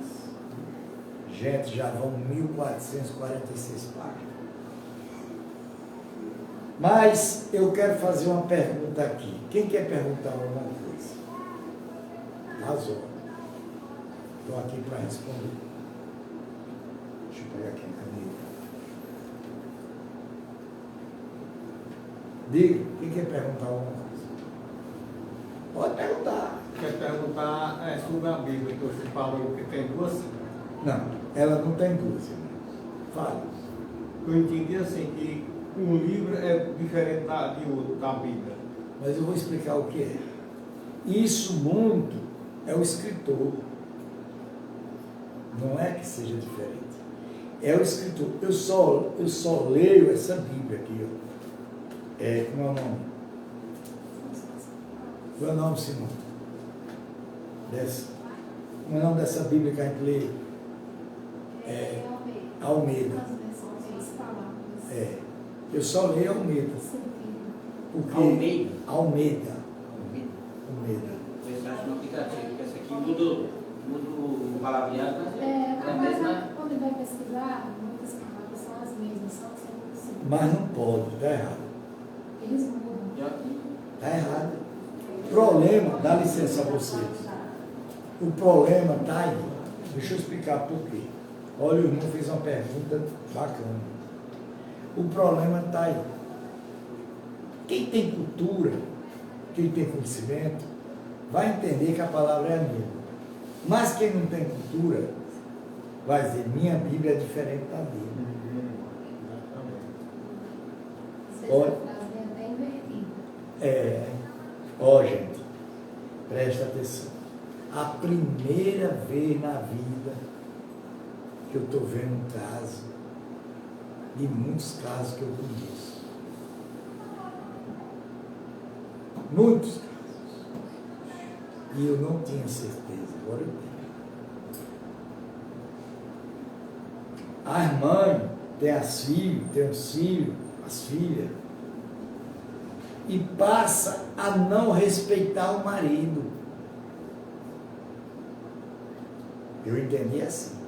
Gente, já vão 1446 páginas. Mas eu quero fazer uma pergunta aqui. Quem quer perguntar alguma coisa? Arrasou. Estou aqui para responder. Deixa eu pegar aqui a caneta. Diga, quem quer perguntar alguma coisa? Pode perguntar. Quer perguntar sobre a Bíblia, que você falou que tem duas? Não, ela não tem duas, irmão. Fala. Eu entendi assim, que um livro é diferente de outro, da Bíblia. Mas eu vou explicar o que é. Isso muito é o escritor. Não é que seja diferente. É o escritor. Eu só leio essa Bíblia aqui, ó. Como é o nome? Qual é o nome, Simão? Como é o nome dessa Bíblia que a gente lê? Almeida. Eu só leio Almeida. Porque Almeida? Almeida. Você acha no aplicativo, porque essa aqui muda o palavreado, mas é a Mas mesma. quando vai pesquisar, muitas palavras são as mesmas, só que você não Mas não pode, está errado. Eles mudam. Está errado. O problema, dá licença a vocês. O problema está aí. Deixa eu explicar por quê. Olha, o irmão fez uma pergunta bacana. O problema está aí. Quem tem cultura, quem tem conhecimento, vai entender que a palavra é a mesma. Mas quem não tem cultura, vai dizer, minha Bíblia é diferente da Bíblia. Olha. Até invertido. Gente, presta atenção. A primeira vez na vida que eu estou vendo um caso, de muitos casos que eu conheço. Muitos casos. E eu não tinha certeza, agora eu tenho. As mães têm os filhos, as filhas, e passa a não respeitar o marido. Eu entendi assim.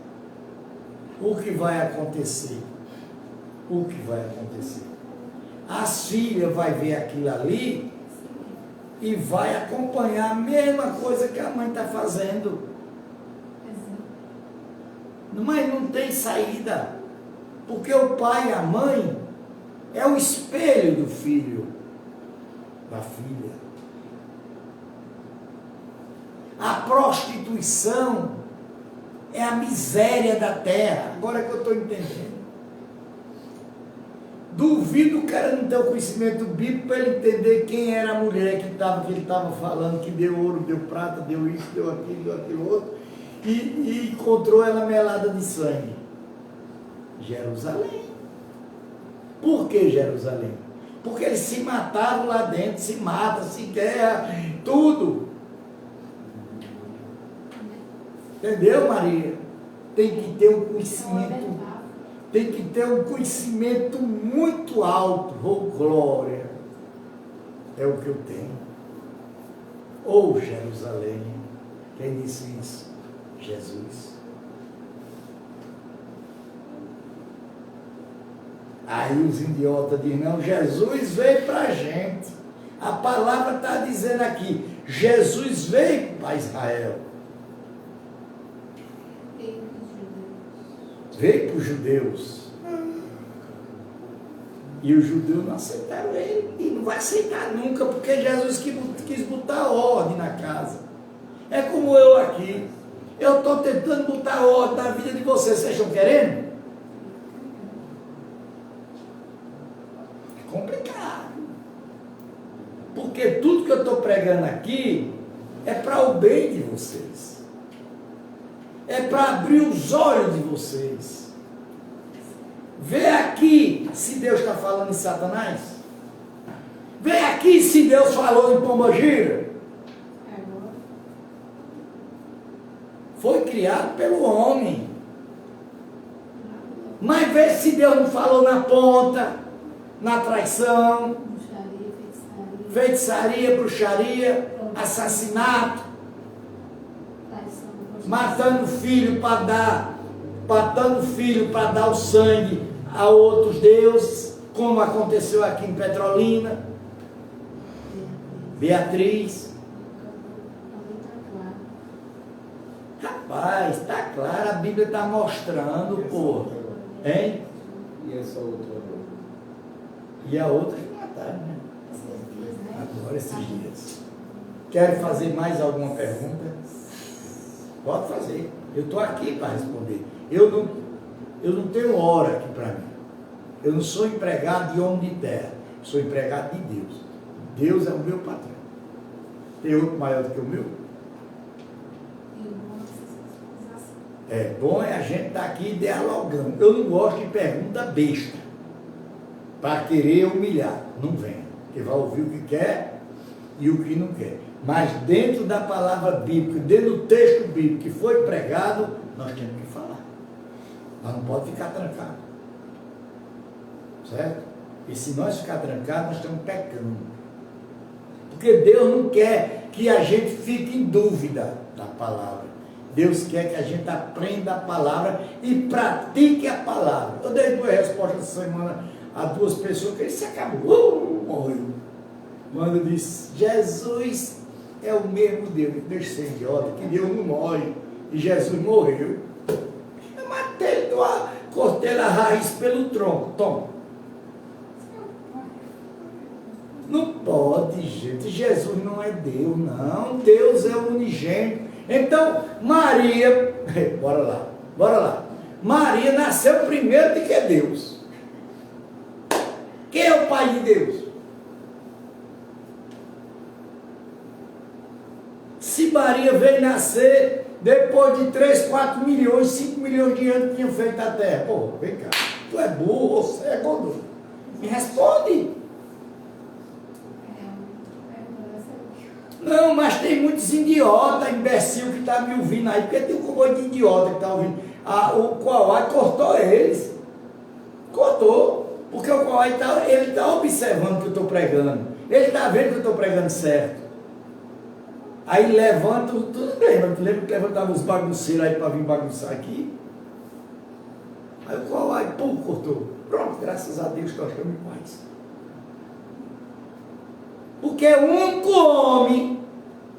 O que vai acontecer? As filhas vão ver aquilo ali e vai acompanhar a mesma coisa que a mãe está fazendo. Mas não tem saída. Porque o pai e a mãe é o espelho do filho, da filha. A prostituição é a miséria da terra. Agora que eu estou entendendo. Duvido o cara não ter o conhecimento bíblico para ele entender quem era a mulher que ele estava falando, que deu ouro, deu prata, deu isso, deu aquilo outro, e encontrou ela melada de sangue. Jerusalém. Por que Jerusalém? Porque eles se matavam lá dentro, se matam, se guerra, tudo. Entendeu, Maria? Tem que ter um conhecimento, tem que ter um conhecimento muito alto. Oh, glória! É o que eu tenho. Oh, Jerusalém! Quem disse isso? Jesus. Aí os idiotas dizem, não, Jesus veio para a gente. A palavra está dizendo aqui, Jesus veio para Israel. Veio para os judeus. E os judeus não aceitaram ele. E não vai aceitar nunca, porque Jesus quis botar ordem na casa. É como eu aqui. Eu estou tentando botar ordem na vida de vocês. Vocês estão querendo? É complicado. Porque tudo que eu estou pregando aqui é para o bem de vocês. É para abrir os olhos de vocês. Vê aqui se Deus está falando em Satanás. Vem aqui se Deus falou em Pombagira. Foi criado pelo homem. Mas vê se Deus não falou na ponta, na traição, feitiçaria, bruxaria, assassinato, matando filho para dar o sangue a outros deuses, como aconteceu aqui em Petrolina, Beatriz. Rapaz, está claro, a Bíblia está mostrando, pô. Hein? E essa outra? E a outra que mataram, né? Agora esses dias. Querem fazer mais alguma pergunta? Pode fazer. Eu estou aqui para responder. Eu não tenho hora aqui para mim. Eu não sou empregado de homem de terra. Sou empregado de Deus. Deus é o meu patrão. Tem outro maior do que o meu? É bom a gente estar aqui dialogando. Eu não gosto de pergunta besta. Para querer humilhar. Não venha. Porque vai ouvir o que quer e o que não quer. Mas dentro da palavra bíblica, dentro do texto bíblico que foi pregado, nós temos que falar. Nós não podemos ficar trancados. Certo? E se nós ficar trancados, nós estamos pecando. Porque Deus não quer que a gente fique em dúvida da palavra. Deus quer que a gente aprenda a palavra e pratique a palavra. Eu dei duas respostas essa semana a duas pessoas que ele se acabou, morreu. Quando disse, Jesus é o mesmo Deus, deixa de ser idiota, que Deus não morre, e Jesus morreu. Eu matei ele, cortei a raiz pelo tronco, toma. Não pode, gente, Jesus não é Deus, não, Deus é unigênito. Então, Maria, bora lá, Maria nasceu primeiro de que Deus. Quem é o pai de Deus? Se Maria veio nascer depois de 3, 4 milhões, 5 milhões de anos que tinham feito a terra. Pô, vem cá, tu é burro, você é gordo. Me responde. Não, mas tem muitos idiotas, imbecil que estão me ouvindo aí, porque tem um monte de idiota que está ouvindo. O Kawai cortou eles. Cortou. Porque o Kawai ele está observando o que eu estou pregando. Ele está vendo que eu estou pregando certo. Aí levanta, tu lembra que levantava os bagunceiros aí para vir bagunçar aqui? Aí o Kawai, pum, cortou. Pronto, graças a Deus que nós estamos em paz. Porque o único homem,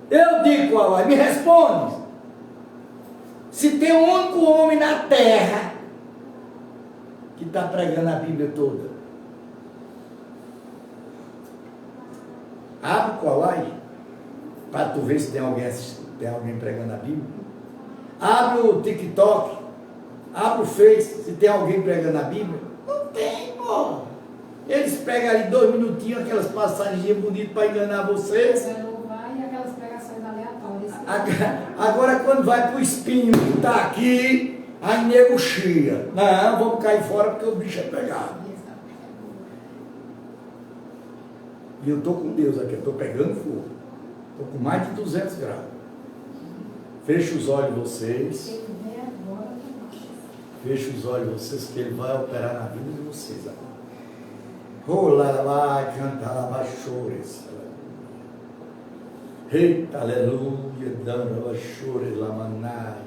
eu digo, Kawai, me responde. Se tem um único homem na terra que está pregando a Bíblia toda, abre o Kawai para tu ver se tem alguém pregando a Bíblia. Abre o TikTok, abre o Face, se tem alguém pregando a Bíblia. Não tem, pô. Eles pegam ali 2 minutinhos, aquelas passagens bonitas para enganar vocês. E aquelas pregações aleatórias. Agora quando vai para o espinho que está aqui, aí nego chia. Não, vamos cair fora porque o bicho é pegado. E eu estou com Deus aqui, eu estou pegando fogo. Estou com mais de 200 graus. Feche os olhos vocês. Feche os olhos vocês, que Ele vai operar na vida de vocês agora. Rola lá, canta lá, baixores. Eita, aleluia, dando baixores, lamanai.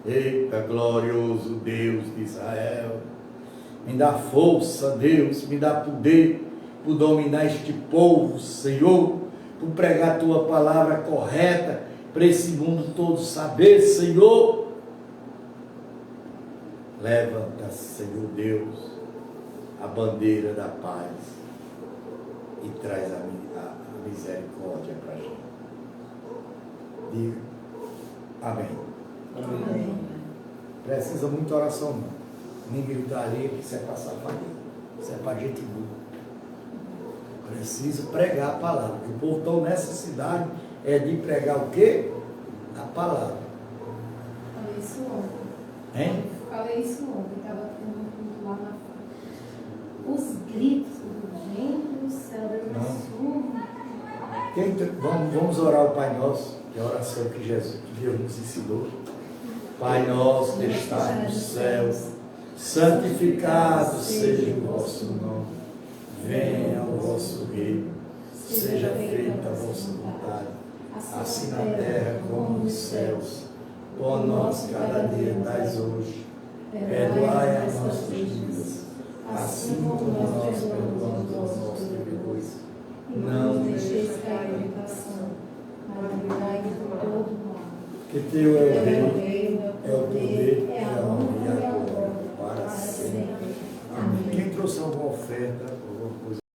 Eita, glorioso Deus de Israel. Me dá força, Deus, me dá poder por dominar este povo, Senhor, por pregar a tua palavra correta para esse mundo todo saber, Senhor. Levanta, Senhor Deus, a bandeira da paz e traz a misericórdia para a gente. Diga amém. Amém. Precisa muita oração, não. Nem gritaria, que isso é para safadeza. Isso é para gente boa. Precisa pregar a palavra. O povo está nessa cidade é de pregar o quê? A palavra. Falei isso ontem. Hein? Falei isso ontem. Estava tendo um culto lá na frente. Os gritos do gente do céu, deve Não. surdo. Vamos orar o Pai Nosso, que é a oração que Deus nos ensinou. Pai nosso que estás nos céus, santificado seja o vosso nome. Venha o vosso reino, seja feita a vossa vontade, assim na terra como nos céus. Pão nosso cada dia dais hoje. Perdoai as nossas dívidas, assim como nós perdoamos aos nossos devedores. Não nos deixeis cair em tentação, mas livrai-nos de todo mal. Que teu é o reino, reino, é o poder, é é a a honra e honra e a a glória glória para para sempre. sempre. Amém. Amém. Quem trouxe alguma oferta, alguma coisa